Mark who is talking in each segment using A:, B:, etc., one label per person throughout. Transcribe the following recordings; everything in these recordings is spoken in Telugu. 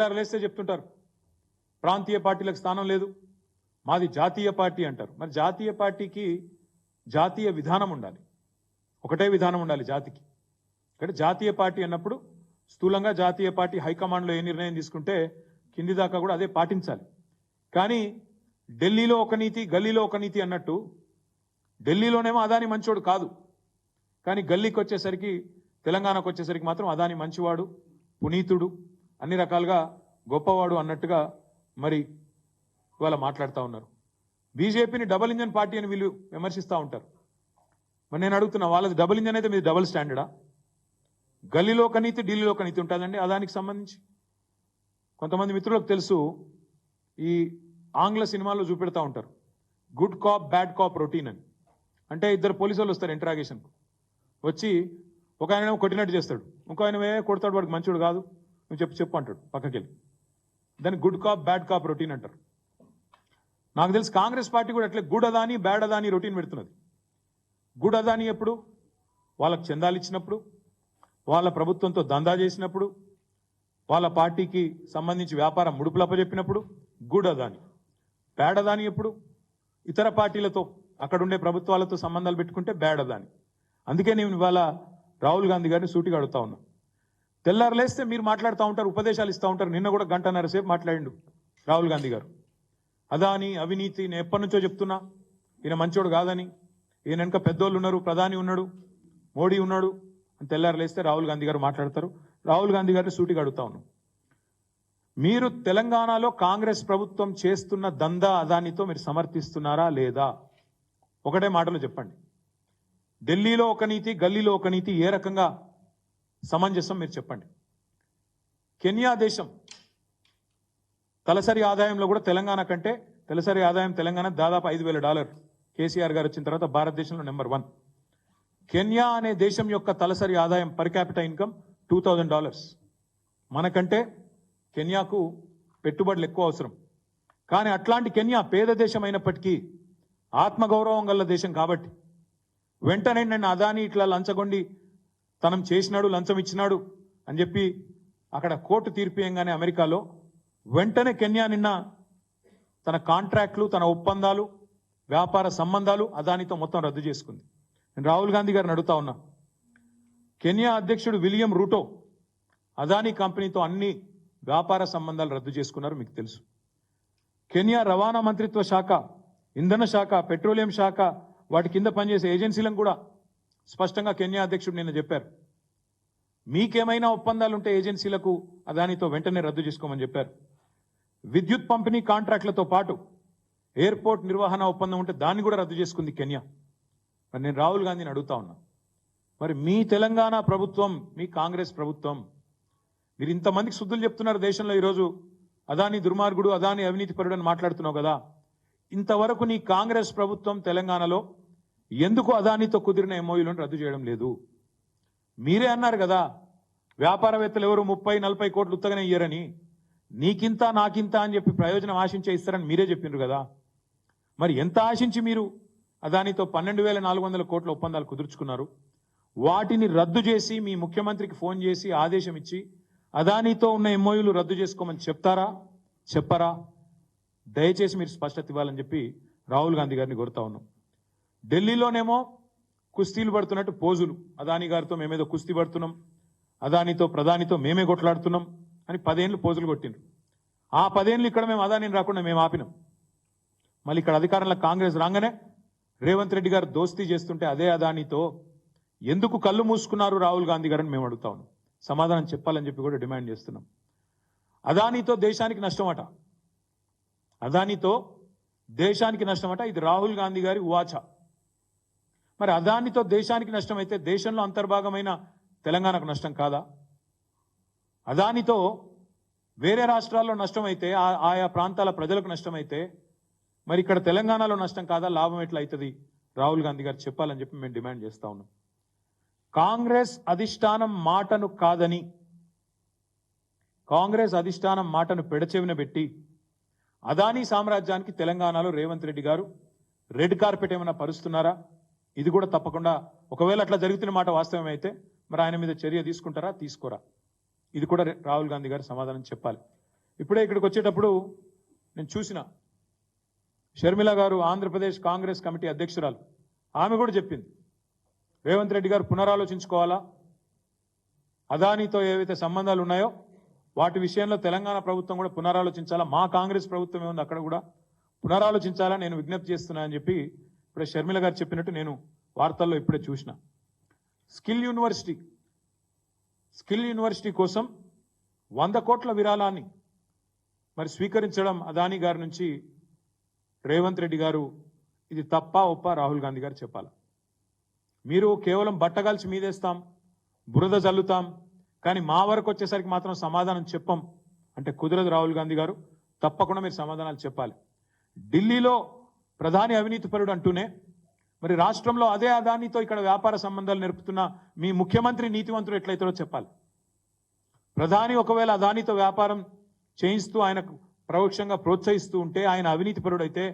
A: తెల్లారలేస్తే చెప్తుంటారు ప్రాంతీయ పార్టీలకు స్థానం లేదు, మాది జాతీయ పార్టీ అంటారు. మరి జాతీయ పార్టీకి జాతీయ విధానం ఉండాలి, ఒకటే విధానం ఉండాలి జాతికి. ఇక్కడ జాతీయ పార్టీ అన్నప్పుడు స్థూలంగా జాతీయ పార్టీ హైకమాండ్లో ఏ నిర్ణయం తీసుకుంటే కింది దాకా కూడా అదే పాటించాలి. కానీ ఢిల్లీలో ఒక నీతి, గల్లీలో ఒక నీతి అన్నట్టు, ఢిల్లీలోనేమో అదాని మంచోడు కాదు, కానీ గల్లీకి వచ్చేసరికి, తెలంగాణకు వచ్చేసరికి మాత్రం అదాని మంచివాడు, పునీతుడు, అన్ని రకాలుగా గొప్పవాడు అన్నట్టుగా మరి ఇవాళ మాట్లాడుతూ ఉన్నారు. బీజేపీని డబుల్ ఇంజన్ పార్టీ అని వీళ్ళు విమర్శిస్తూ ఉంటారు. మరి నేను అడుగుతున్నా, వాళ్ళది డబుల్ ఇంజన్ అయితే మీది డబుల్ స్టాండర్డా? గల్లీలో ఒక నీతి, ఢిల్లీలో ఒక నీతి ఉంటుందండి అదానికి సంబంధించి. కొంతమంది మిత్రులకు తెలుసు, ఈ ఆంగ్ల సినిమాల్లో చూపెడతా ఉంటారు good cop bad cop routine అని. అంటే ఇద్దరు పోలీసు వాళ్ళు వస్తారు ఇంటరాగేషన్కు, వచ్చి ఒక ఆయన కొట్టినట్టు చేస్తాడు, ఇంకో ఆయన కొడతాడు, వాడికి మంచోడు కాదు, నువ్వు చెప్పు అంటాడు పక్కకి వెళ్ళి. దాన్ని good cop bad cop routine అంటారు. నాకు తెలిసి కాంగ్రెస్ పార్టీ కూడా అట్లే good Adani bad Adani routine పెడుతున్నది. గుడ్ అదాని ఎప్పుడు? వాళ్ళకు చందాలు ఇచ్చినప్పుడు, వాళ్ళ ప్రభుత్వంతో దందా చేసినప్పుడు, వాళ్ళ పార్టీకి సంబంధించి వ్యాపారం ముడుపులప్పచెప్పినప్పుడు గుడ్ అదాని. బ్యాడ్ అదాని ఎప్పుడు? ఇతర పార్టీలతో, అక్కడుండే ప్రభుత్వాలతో సంబంధాలు పెట్టుకుంటే బ్యాడ్ అదాని. అందుకే నేను ఇవాళ రాహుల్ గాంధీ గారిని సూటిగా అడుగుతా ఉన్నా. తెల్లారలేస్తే మీరు మాట్లాడుతూ ఉంటారు, ఉపదేశాలు ఇస్తూ ఉంటారు. నిన్న కూడా గంటన్నర సేపు మాట్లాడిండు రాహుల్ గాంధీ గారు. అదాని అవినీతి, నేను ఎప్పటి నుంచో చెప్తున్నా, ఈయన మంచోడు కాదని, ఈయన వెనక పెద్దోళ్ళు ఉన్నారు, ప్రధాని ఉన్నాడు, మోడీ ఉన్నాడు అని తెల్లారలేస్తే రాహుల్ గాంధీ గారు మాట్లాడతారు. రాహుల్ గాంధీ గారిని సూటిగా అడుగుతా ఉన్నాం, మీరు తెలంగాణలో కాంగ్రెస్ ప్రభుత్వం చేస్తున్న దందా అదానితో మీరు సమర్థిస్తున్నారా లేదా? ఒకటే మాటలో చెప్పండి. ఢిల్లీలో ఒక నీతి, గల్లీలో ఒక నీతి ఏ రకంగా సమంజసం మీరు చెప్పండి. కెన్యా దేశం తలసరి ఆదాయంలో కూడా తెలంగాణ కంటే, తలసరి ఆదాయం తెలంగాణ దాదాపు $5,000. కేసీఆర్ గారు వచ్చిన తర్వాత భారతదేశంలో నెంబర్ 1. కెన్యా అనే దేశం యొక్క తలసరి ఆదాయం పర్ క్యాపిటల్ ఇన్కమ్ $2,000. మనకంటే కెన్యాకు పెట్టుబడులు ఎక్కువ అవసరం. కానీ అట్లాంటి కెన్యా పేద దేశం అయినప్పటికీ ఆత్మగౌరవం గల దేశం కాబట్టి వెంటనే నన్ను అదాని ఇట్లా లంచగొండి తనం చేసినాడు, లంచం ఇచ్చినాడు అని చెప్పి అక్కడ కోర్టు తీర్పియంగానే అమెరికాలో వెంటనే కెన్యా నిన్న తన కాంట్రాక్ట్లు, తన ఒప్పందాలు, వ్యాపార సంబంధాలు అదానితో మొత్తం రద్దు చేసుకుంది. నేను రాహుల్ గాంధీ గారిని అడుగుతా ఉన్నా, కెన్యా అధ్యక్షుడు విలియం రూటో అదాని కంపెనీతో అన్ని వ్యాపార సంబంధాలు రద్దు చేసుకున్నారు, మీకు తెలుసు. కెన్యా రవాణా మంత్రిత్వ శాఖ, ఇంధన శాఖ, పెట్రోలియం శాఖ, వాటి కింద పనిచేసే ఏజెన్సీలను కూడా స్పష్టంగా కెన్యా అధ్యక్షుడు నిన్న చెప్పారు, మీకేమైనా ఒప్పందాలు ఉంటే ఏజెన్సీలకు అదానితో వెంటనే రద్దు చేసుకోమని చెప్పారు. విద్యుత్ పంపిణీ కాంట్రాక్టులతో పాటు ఎయిర్పోర్ట్ నిర్వహణ ఒప్పందం ఉంటే దాన్ని కూడా రద్దు చేసుకుంది కెన్యా. మరి నేను రాహుల్ గాంధీని అడుగుతా ఉన్నా, మరి మీ తెలంగాణ ప్రభుత్వం, మీ కాంగ్రెస్ ప్రభుత్వం, మీరు ఇంతమందికి శుద్ధులు చెప్తున్నారు దేశంలో. ఈరోజు అదాని దుర్మార్గుడు, అదాని అవినీతి పరుడు అని మాట్లాడుతున్నావు కదా, ఇంతవరకు నీ కాంగ్రెస్ ప్రభుత్వం తెలంగాణలో ఎందుకు అదానితో కుదిరిన ఎంఓయూలను రద్దు చేయడం లేదు? మీరే అన్నారు కదా, వ్యాపారవేత్తలు ఎవరు 30-40 కోట్లు ఉత్తగానే ఇయ్యరని, నీకింత నాకింత అని చెప్పి ప్రయోజనం ఆశించే ఇస్తారని మీరే చెప్పిండ్రు కదా. మరి ఎంత ఆశించి మీరు అదానితో 12,400 కోట్ల ఒప్పందాలు కుదుర్చుకున్నారు? వాటిని రద్దు చేసి మీ ముఖ్యమంత్రికి ఫోన్ చేసి ఆదేశం ఇచ్చి అదానితో ఉన్న ఎంఓయూలు రద్దు చేసుకోమని చెప్తారా, చెప్పరా? దయచేసి మీరు స్పష్టత ఇవ్వాలని చెప్పి రాహుల్ గాంధీ గారిని కోరుతా ఉన్నాం. ఢిల్లీలోనేమో కుస్తీలు పడుతున్నట్టు పోజులు, అదాని గారితో మేమేదో కుస్తీ పడుతున్నాం, అదానితో ప్రధానితో మేమే కొట్లాడుతున్నాం అని 10 ఏళ్ళు పోజులు కొట్టిండ్రు. ఆ 10 ఏళ్ళు ఇక్కడ మేము అదానిని రాకుండా మేము ఆపినాం. మళ్ళీ ఇక్కడ అధికారంలో కాంగ్రెస్ రాగానే రేవంత్ రెడ్డి గారు దోస్తీ చేస్తుంటే అదే అదానితో ఎందుకు కళ్ళు మూసుకున్నారు రాహుల్ గాంధీ గారని మేము అడుగుతా ఉన్నాం. సమాధానం చెప్పాలని చెప్పి కూడా డిమాండ్ చేస్తున్నాం. అదానితో దేశానికి నష్టమట, అదానితో దేశానికి నష్టమట. ఇది రాహుల్ గాంధీ గారి ఉవాచ. మరి అదానితో దేశానికి నష్టం అయితే దేశంలో అంతర్భాగమైన తెలంగాణకు నష్టం కాదా? అదానితో వేరే రాష్ట్రాల్లో నష్టమైతే, ఆయా ప్రాంతాల ప్రజలకు నష్టమైతే మరి ఇక్కడ తెలంగాణలో నష్టం కాదా? లాభం ఎట్లా అవుతుంది? రాహుల్ గాంధీ గారు చెప్పాలని చెప్పి మేము డిమాండ్ చేస్తా ఉన్నాం. కాంగ్రెస్ అధిష్టానం మాటను కాదని, కాంగ్రెస్ అధిష్టానం మాటను పెడచెవిన పెట్టి అదానీ సామ్రాజ్యానికి తెలంగాణలో రేవంత్ రెడ్డి గారు రెడ్ కార్పెట్ ఏమైనా పరుస్తున్నారా? ఇది కూడా తప్పకుండా, ఒకవేళ అట్లా జరుగుతున్న మాట వాస్తవమైతే మరి ఆయన మీద చర్య తీసుకుంటారా, తీసుకోరా? ఇది కూడా రాహుల్ గాంధీ గారు సమాధానం చెప్పాలి. ఇప్పుడే ఇక్కడికి వచ్చేటప్పుడు నేను చూసిన షర్మిల గారు ఆంధ్రప్రదేశ్ కాంగ్రెస్ కమిటీ అధ్యక్షురాలు, ఆమె కూడా చెప్పింది రేవంత్ రెడ్డి గారు పునరాలోచించుకోవాలా, అదానితో ఏవైతే సంబంధాలు ఉన్నాయో వాటి విషయంలో తెలంగాణ ప్రభుత్వం కూడా పునరాలోచించాలా, మా కాంగ్రెస్ ప్రభుత్వం ఏముంది అక్కడ కూడా పునరాలోచించాలా నేను విజ్ఞప్తి చేస్తున్నా అని చెప్పి ఇప్పుడే షర్మిల గారు చెప్పినట్టు నేను వార్తల్లో ఇప్పుడే చూసిన. స్కిల్ యూనివర్సిటీ కోసం 100 కోట్ల విరాళాన్ని మరి స్వీకరించడం అదానీ గారి నుంచి రేవంత్ రెడ్డి గారు ఇది తప్పా ఒప్పా రాహుల్ గాంధీ గారు చెప్పాలి. మీరు కేవలం బట్టగాల్చి మీదేస్తాం, బురద జల్లుతాం, కానీ మా వరకు వచ్చేసరికి మాత్రం సమాధానం చెప్పం అంటే కుదరదు. రాహుల్ గాంధీ గారు తప్పకుండా మీరు సమాధానాలు చెప్పాలి. ఢిల్లీలో ప్రధాని అవినీతిపరుడు అంటూనే మరి రాష్ట్రంలో అదే అదానితో ఇక్కడ వ్యాపార సంబంధాలు నెరుపుతున్న మీ ముఖ్యమంత్రి నీతివంతుడు ఎట్లయితాడో చెప్పాలి. ప్రధాని ఒకవేళ అదానితో వ్యాపారం చేయిస్తూ ఆయనకు పరోక్షంగా ప్రోత్సహిస్తూ ఉంటే ఆయన అవినీతిపరుడు అయితే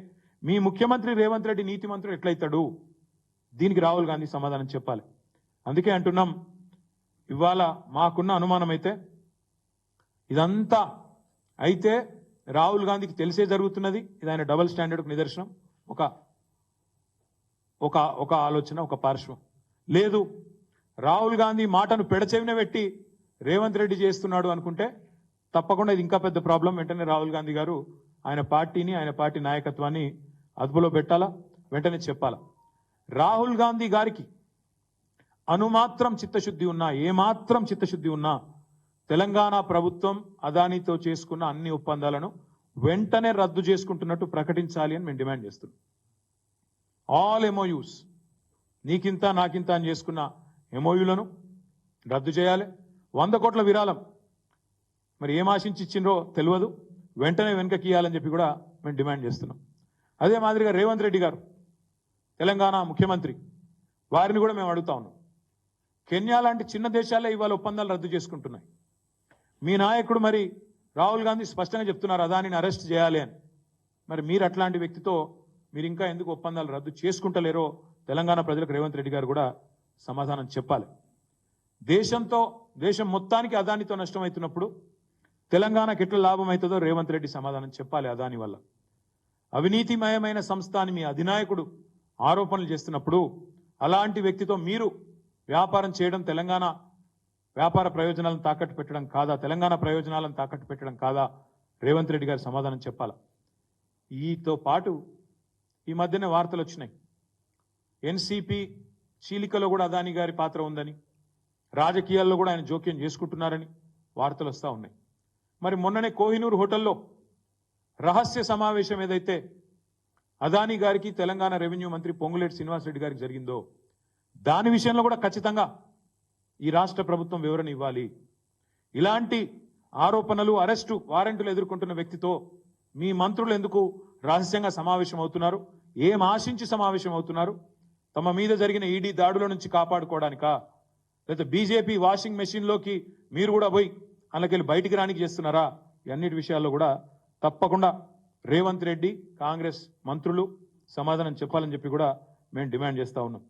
A: మీ ముఖ్యమంత్రి రేవంత్ రెడ్డి నీతిమంతుడు ఎట్లయితాడు? దీనికి రాహుల్ గాంధీ సమాధానం చెప్పాలి. అందుకే అంటున్నాం, ఇవాళ మాకున్న అనుమానం అయితే ఇదంతా అయితే రాహుల్ గాంధీకి తెలిసే జరుగుతున్నది. ఇది ఆయన డబుల్ స్టాండర్డ్కు నిదర్శనం. ఒక ఆలోచన, ఒక పార్శ్వం లేదు. రాహుల్ గాంధీ మాటను పెడచెవిన పెట్టి రేవంత్ రెడ్డి చేస్తున్నాడు అనుకుంటే తప్పకుండా ఇది ఇంకా పెద్ద ప్రాబ్లం. వెంటనే రాహుల్ గాంధీ గారు ఆయన పార్టీని, ఆయన పార్టీ నాయకత్వాన్ని అదుపులో పెట్టాలా, వెంటనే చెప్పాలా. రాహుల్ గాంధీ గారికి అనుమాత్రం చిత్తశుద్ధి ఉన్నా, ఏమాత్రం చిత్తశుద్ధి ఉన్నా తెలంగాణ ప్రభుత్వం అదానితో చేసుకున్న అన్ని ఒప్పందాలను వెంటనే రద్దు చేసుకుంటున్నట్టు ప్రకటించాలి అని మేము డిమాండ్ చేస్తున్నాం. ఆల్ ఎంఓయూస్, నీకింత నాకింత అని చేసుకున్న ఎంఓయూలను రద్దు చేయాలి. 100 కోట్ల విరాళం మరి ఏం ఆశించి ఇచ్చిండ్రో తెలియదు, వెంటనే వెనకకి ఇవ్వాలని చెప్పి కూడా మేము డిమాండ్ చేస్తున్నాం. అదే మాదిరిగా రేవంత్ రెడ్డి గారు తెలంగాణ ముఖ్యమంత్రి, వారిని కూడా మేము అడుగుతా ఉన్నాం. కెన్యా లాంటి చిన్న దేశాలే ఇవాళ ఒప్పందాలు రద్దు చేసుకుంటున్నాయి. మీ నాయకుడు మరి రాహుల్ గాంధీ స్పష్టంగా చెప్తున్నారు అదానిని అరెస్ట్ చేయాలి అని. మరి మీరు అట్లాంటి వ్యక్తితో మీరు ఇంకా ఎందుకు ఒప్పందాలు రద్దు చేసుకుంటలేరో తెలంగాణ ప్రజలకు రేవంత్ రెడ్డి గారు కూడా సమాధానం చెప్పాలి. దేశం మొత్తానికి అదానితో నష్టమవుతున్నప్పుడు తెలంగాణకి ఎట్లా లాభం అవుతుందో రేవంత్ రెడ్డి సమాధానం చెప్పాలి. అదాని వల్ల అవినీతిమయమైన సంస్థ అని మీ అధినాయకుడు ఆరోపణలు చేస్తున్నప్పుడు అలాంటి వ్యక్తితో మీరు వ్యాపారం చేయడం తెలంగాణ వ్యాపార ప్రయోజనాలను తాకట్టు పెట్టడం కాదా? తెలంగాణ ప్రయోజనాలను తాకట్టు పెట్టడం కాదా? రేవంత్ రెడ్డి గారు సమాధానం చెప్పాలి. ఈతో పాటు ఈ మధ్యనే వార్తలు వచ్చినాయి, ఎన్సీపీ చీలికలో కూడా అదాని గారి పాత్ర ఉందని, రాజకీయాల్లో కూడా ఆయన జోక్యం చేసుకుంటున్నారని వార్తలు వస్తూ ఉన్నాయి. మరి మొన్ననే కోహినూర్ హోటల్లో రహస్య సమావేశం ఏదైతే అదాని గారికి తెలంగాణ రెవెన్యూ మంత్రి పొంగులేటి శ్రీనివాసరెడ్డి గారికి జరిగిందో దాని విషయంలో కూడా ఖచ్చితంగా ఈ రాష్ట్ర ప్రభుత్వం వివరణ ఇవ్వాలి. ఇలాంటి ఆరోపణలు, అరెస్టు వారెంట్లు ఎదుర్కొంటున్న వ్యక్తితో మీ మంత్రులు ఎందుకు రహస్యంగా సమావేశం అవుతున్నారు? ఏం ఆశించి సమావేశం అవుతున్నారు? తమ మీద జరిగిన ఈడీ దాడుల నుంచి కాపాడుకోవడానికా, లేదా బీజేపీ వాషింగ్ మెషిన్లోకి మీరు కూడా పోయి అందులోకి బయటికి రానికి చేస్తున్నారా? అన్నిటి విషయాల్లో కూడా తప్పకుండా రేవంత్ రెడ్డి, కాంగ్రెస్ మంత్రులు సమాధానం చెప్పాలని చెప్పి కూడా మేము డిమాండ్ చేస్తా ఉన్నాం.